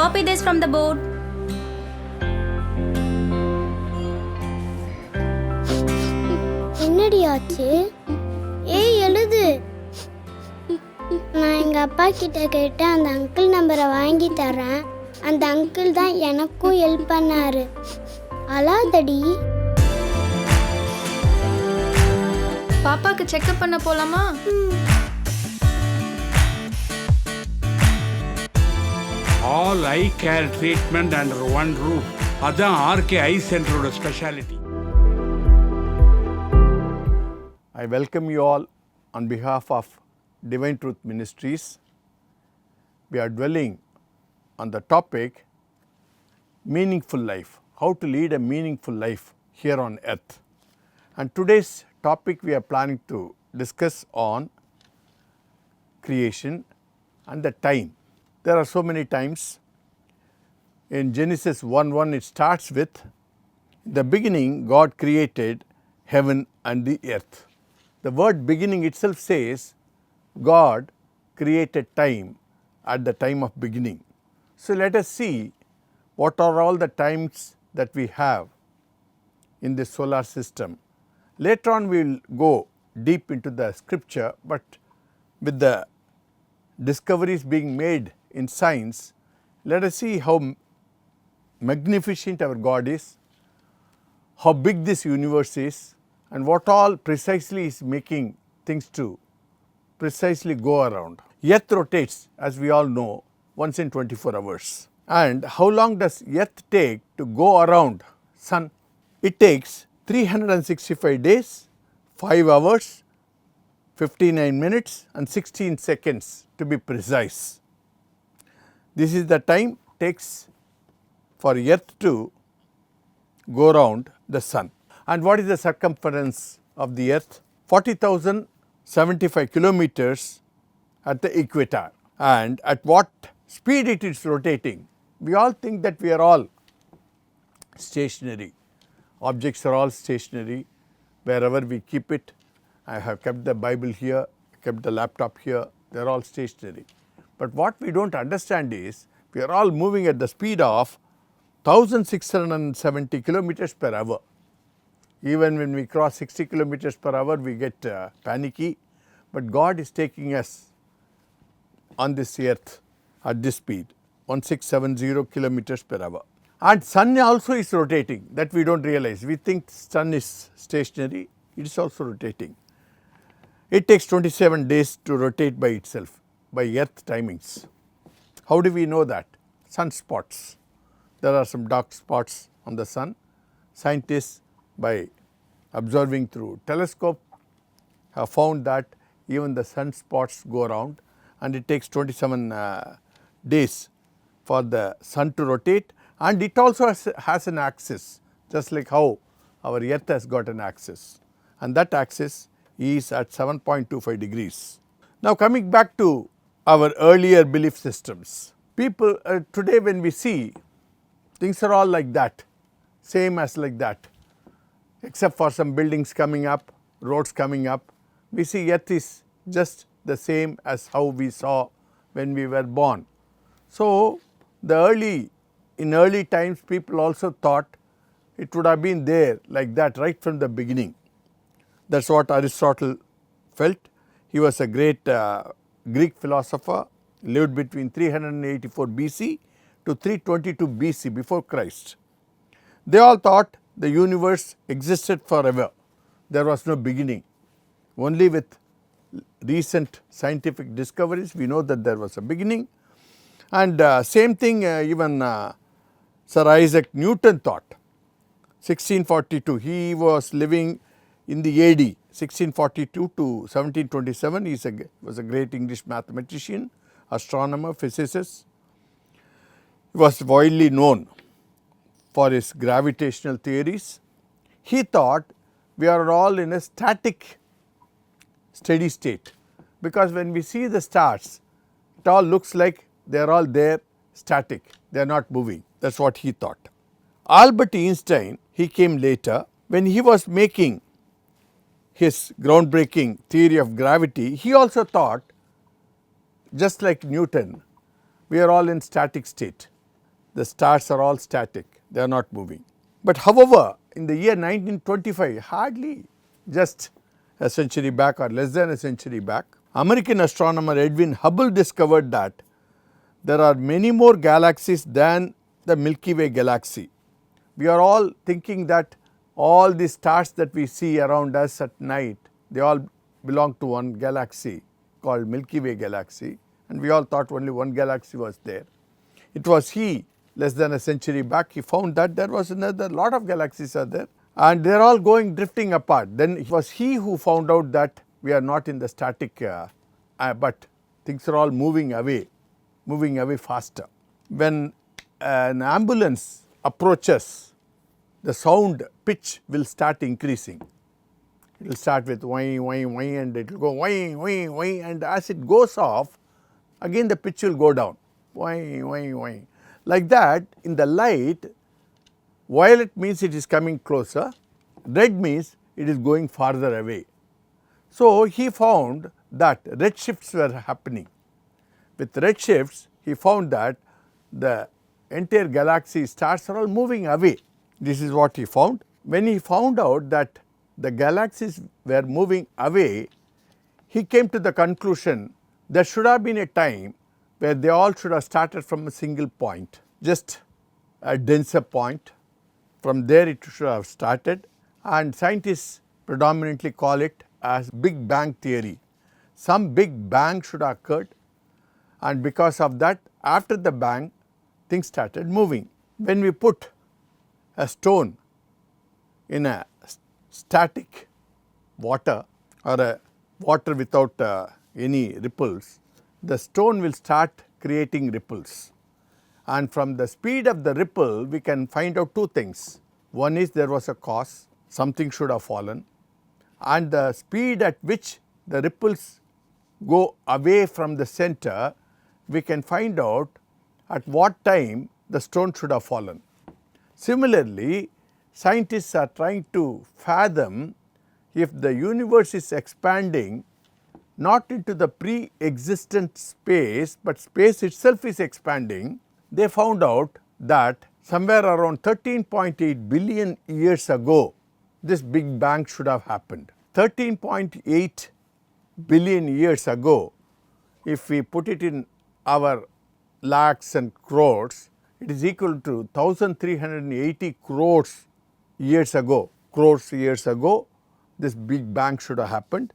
Copy this from the board. என்னடி ஆச்சு? ஏய் எழுது. நான் எங்கள் அப்பா கிட்ட கேட்டு அந்த அங்கிள் நம்பரை வாங்கி தரேன். அந்த அங்கிள் தான் எனக்கும் ஹெல்ப் பண்ணாரு. அழாதடி. பாப்பாக்கு செக்அப் பண்ண போலாமா? All eye care treatment under one roof. அதான் ஆர்கே ஐ சென்டரோட speciality. I welcome you all on behalf of Divine Truth Ministries. We are dwelling on the topic meaningful life, how to lead a meaningful life here on earth. And today's topic we are planning to discuss on creation and the time. There are so many times. In Genesis 1:1 it starts with, in the beginning God created heaven and the earth. The word beginning itself says God created time at the time of beginning. So let us see what are all the times that we have in the solar system. Later on we will go deep into the scripture, but with the discoveries being made in science, let us see how magnificent our God is, how big this universe is, and what all precisely is making things to precisely go around. Earth rotates, as we all know, once in 24 hours. And how long does Earth take to go around Sun? It takes 365 days, 5 hours, 59 minutes and 16 seconds to be precise. This is the time it takes for Earth to go around the Sun. And what is the circumference of the Earth? 40,075 kilometers at the equator. And at what speed it is rotating? We all think that we are all stationary. Objects are all stationary wherever we keep it. I have kept the Bible here, kept the laptop here, they are all stationary. But what we don't understand is we are all moving at the speed of 1670 kilometers per hour. Even when we cross 60 kilometers per hour, we get panicky. But God is taking us on this earth at this speed, 1670 kilometers per hour. And Sun also is rotating, that we don't realize. We think Sun is stationary, it is also rotating. It takes 27 days to rotate by itself, by Earth timings. How do we know that? Sunspots. There are some dark spots on the Sun. Scientists, by observing through telescope, have found that even the sunspots go around, and it takes 27 days for the Sun to rotate, and it also has an axis, just like how our Earth has got an axis, and that axis is at 7.25 degrees. Now coming back to our earlier belief systems, people today when we see things are all like that, same as like that, except for some buildings coming up, roads coming up. We see Earth is just the same as how we saw when we were born. So in early times people also thought it would have been there like that right from the beginning. That's what Aristotle felt. He was a great Greek philosopher, lived between 384 BC to 322 BC before Christ. They all thought the universe existed forever. There was no beginning. Only with recent scientific discoveries we know that there was a beginning. And same thing even Sir Isaac Newton thought. 1642, he was living in the AD 1642 to 1727. He was a great English mathematician, astronomer, physicist. He was widely known for his gravitational theories. He thought we are all in a static steady state, because when we see the stars, it all looks like they are all there static, they are not moving. That is what he thought. Albert Einstein, he came later. When he was making his groundbreaking theory of gravity, he also thought, just like Newton, we are all in static state the stars are all static, they are not moving. But however, in the year 1925, hardly just a century back or less than a century back, American astronomer Edwin Hubble discovered that there are many more galaxies than the Milky Way galaxy. We are all thinking that all the stars that we see around us at night, they all belong to one galaxy called Milky Way galaxy, and we all thought only one galaxy was there. It was he, less than a century back, he found that there was another lot of galaxies are there and they are all going drifting apart. Then it was he who found out that we are not in the static but things are all moving away faster. When an ambulance approaches, the sound pitch will start increasing. It will start with whine, whine, whine, and it will go whine, whine, whine, and as it goes off, again the pitch will go down, whine, whine, whine. Like that, in the light, violet means it is coming closer, red means it is going farther away. So he found that red shifts were happening. With red shifts, he found that the entire galaxy stars are all moving away. This is what he found. When he found out that the galaxies were moving away, he came to the conclusion there should have been a time where they all should have started from a single point, just a denser point. From there it should have started, and scientists predominantly call it as Big Bang theory. Some big bang should have occurred, and because of that, after the bang, things started moving. When we put a stone in a static water or a water without any ripples, the stone will start creating ripples. And from the speed of the ripple, we can find out two things. One is there was a cause, something should have fallen, and the speed at which the ripples go away from the center, we can find out at what time the stone should have fallen. Similarly, scientists are trying to fathom if the universe is expanding not into the pre-existent space, but space itself is expanding. They found out that somewhere around 13.8 billion years ago, this Big Bang should have happened. 13.8 billion years ago, if we put it in our lakhs and crores, it is equal to 1380 crores years ago. This Big Bang should have happened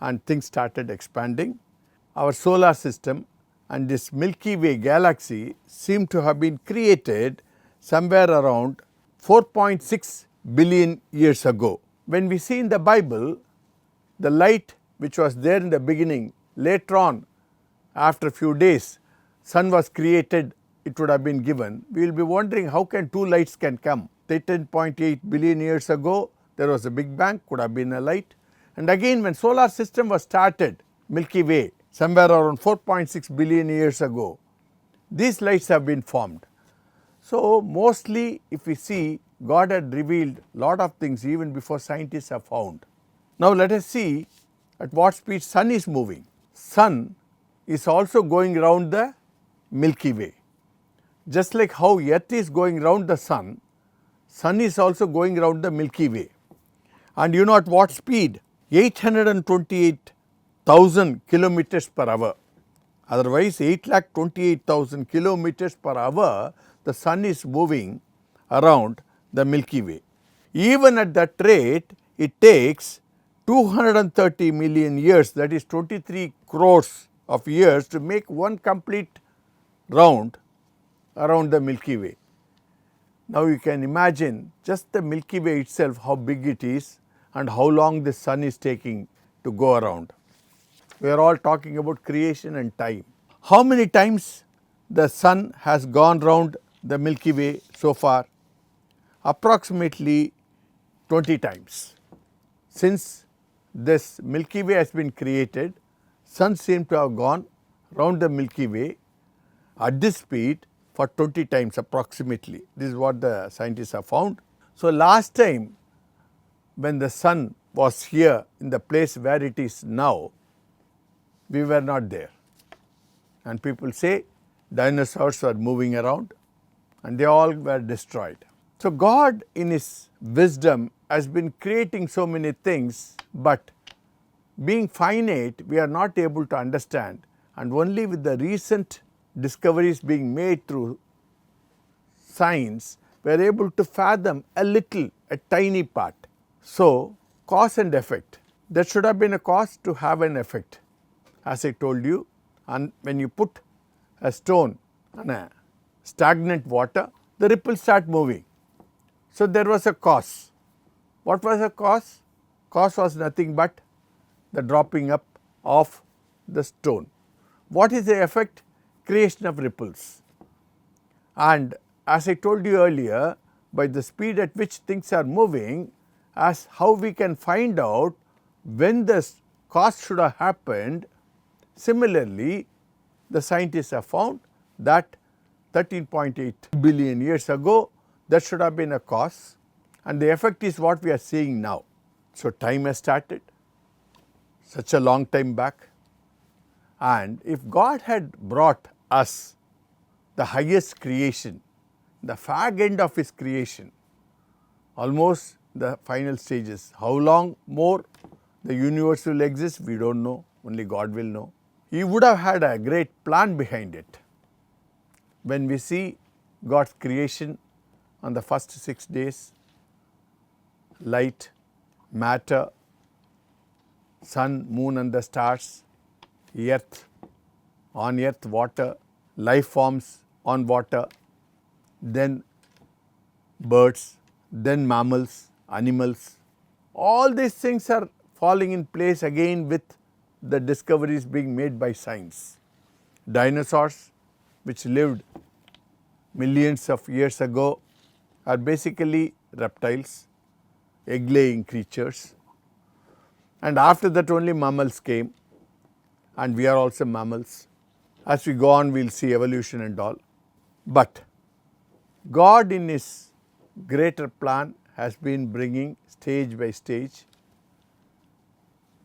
and things started expanding. Our solar system and this Milky Way galaxy seem to have been created somewhere around 4.6 billion years ago. When we see in the Bible, the light which was there in the beginning, later on, after a few days, sun was created, it would have been given. We will be wondering how can two lights can come. 10.8 billion years ago, there was a Big Bang, could have been a light. And again, when solar system was started, Milky Way, somewhere around 4.6 billion years ago, these lights have been formed. So mostly if we see, God had revealed lot of things even before scientists have found. Now let us see at what speed sun is moving. Sun is also going around the Milky Way. Just like how earth is going around the sun, sun is also going around the Milky Way. And you know at what speed? 828,000 kilometers per hour. Otherwise 8,28,000 kilometers per hour the sun is moving around the Milky Way. Even at that rate, it takes 230 million years, that is 23 crores of years, to make one complete round around the Milky Way. Now you can imagine just the Milky Way itself, how big it is and how long the sun is taking to go around. We are all talking about creation and time. How many times the sun has gone round the Milky Way so far? Approximately 20 times. Since this Milky Way has been created, sun seems to have gone round the Milky Way at this speed for 20 times approximately. This is what the scientists have found. So last time when the sun was here in the place where it is now, we were not there. And people say dinosaurs were moving around. and they all were destroyed. So God in His wisdom has been creating so many things, but being finite, we are not able to understand, and only with the recent discoveries being made through science, we are able to fathom a little, a tiny part. So, cause and effect. There should have been a cause to have an effect. As I told you, and when you put a stone on a stagnant water, the ripples start moving. So, there was a cause. What was the cause? Cause was nothing but the dropping up of the stone. What is the effect? Creation of ripples. And as I told you earlier, by the speed at which things are moving, as how we can find out when the cause should have happened, similarly, the scientists have found that 13.8 billion years ago, there should have been a cause, and the effect is what we are seeing now. So, time has started such a long time back, and if God had brought us the highest creation, the fag end of His creation, almost the final stages, how long more the universe will exist, we do not know, only God will know. He would have had a great plan behind it. When we see God's creation on the first 6 days, light, matter, sun, moon and the stars, earth, on earth water, life forms on water, then birds, then mammals, animals. All these things are falling in place again with the discoveries being made by science. Dinosaurs, which lived millions of years ago, are basically reptiles, egg-laying creatures, and after that only mammals came, and we are also mammals. As we go on, we will see evolution and all. But God in His greater plan has been bringing stage by stage.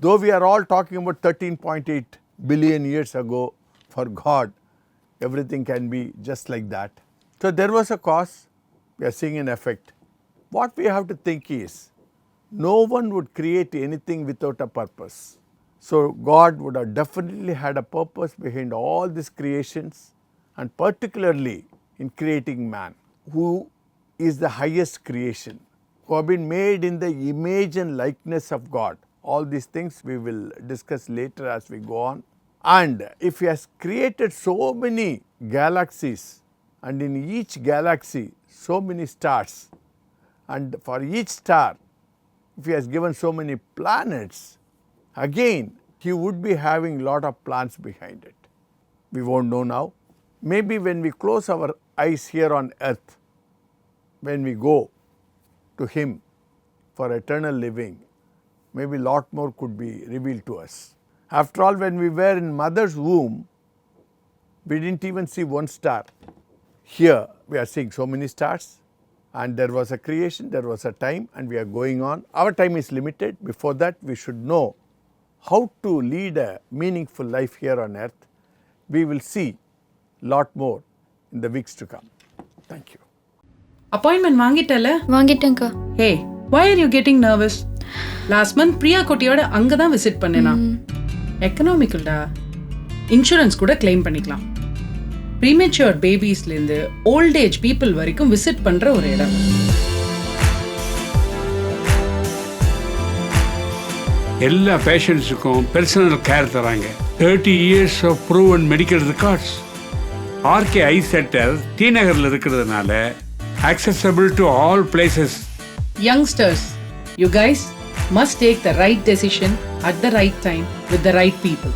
Though we are all talking about 13.8 billion years ago, for God, everything can be just like that. So, there was a cause, we are seeing an effect. What we have to think is, no one would create anything without a purpose. So, God would have definitely had a purpose behind all these creations, and particularly in creating man, who is the highest creation, who have been made in the image and likeness of God. All these things we will discuss later as we go on. And if He has created so many galaxies, and in each galaxy so many stars, and for each star if He has given so many planets, again He would be having lot of plans behind it. We won't know now. Maybe when we close our eyes here on earth, when we go to Him for eternal living, maybe lot more could be revealed to us. After all, when we were in mother's womb, we didn't even see one star. Here we are seeing so many stars, and there was a creation, there was a time, and we are going on. Our time is limited. Before that, we should know how to lead a meaningful life here on earth. We will see lot more in the weeks to come. Thank you. Appointment வாங்கிட்டல? வாங்கிட்டேன்க்கா. Hey, why are you getting nervous? Last month Priya குட்டியோட அங்க தான் visit பண்ணேனா. எக்கனாமிக்கல்டா. Insurance கூட claim பண்ணிக்கலாம். Premature babiesல இருந்து old age people வரைக்கும் visit பண்ற ஒரு இடம். எல்லா பேஷண்ட்ஸுக்கும் பர்சனல் கேர் தராங்க. 30 years of proven medical records. RK eye centre T நகர்ல இருக்கிறதுனால accessible to all places. Youngsters, you guys must take the right decision at the right time with the right people.